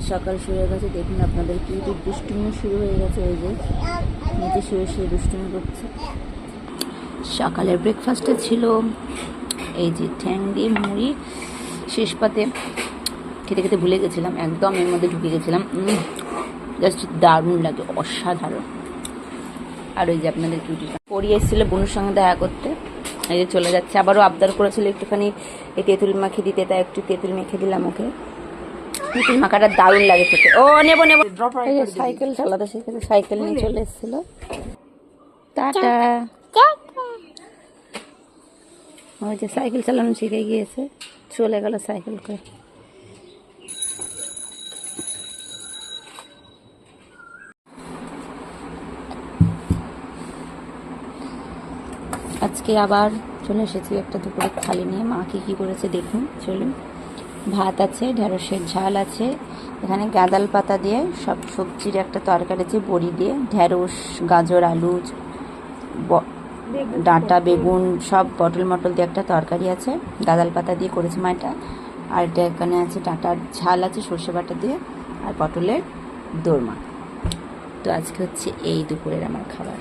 সকাল শুরু হয়ে গেছে, দেখুন আপনাদের কি দুষ্টুমি শুরু হয়ে গেছে। এই যে নিচে শুয়ে শুয়ে দুষ্টুমি করছে। সকালের ব্রেকফাস্টে ছিল এই যে ঠ্যাং দিয়ে মুড়ি, শেষ পাতে খেতে খেতে ভুলে গেছিলাম, একদম এর মধ্যে ঢুকে গেছিলাম। জাস্ট দারুণ লাগে, অসাধারণ। আর ওই যে আপনাদের কিউটিটা পড়িয়ে এসেছিলো বোনের সঙ্গে দেখা করতে, এই যে চলে যাচ্ছে। আবারও আবদার করেছিল একটুখানি এই তেঁতুল মাখিয়ে দিতে, তাই একটু তেঁতুল মেখে দিলাম ওকে। তেঁতুল মাখাটা দারুণ লাগে খেতে। ও নেবো নেবো। সাইকেল চালাতে শিখেছে, সাইকেল নিয়ে চলে এসেছিল। টাটা। ওই যে সাইকেল চালানো শিখে গিয়েছে, চলে গেল সাইকেল করে। আজকে আবার চলে এসেছি একটা দুপুরের থালি নিয়ে। মা কী করেছে দেখুন, চলুন। ভাত আছে, ঢেঁড়সের ঝাল আছে, এখানে গাঁদাল পাতা দিয়ে সব সবজির একটা তরকারি আছে, বড়ি দিয়ে, ঢেঁড়স, গাজর, আলু, ডাঁটা, বেগুন, সব পটল মটল দিয়ে একটা তরকারি আছে, গাঁদাল পাতা দিয়ে করেছে মা এটা। আর এটা এখানে আছে ডাঁটার ঝাল আছে সর্ষে বাটা দিয়ে, আর পটলের দোরমা। তো আজকে হচ্ছে এই দুপুরের আমার খাবার।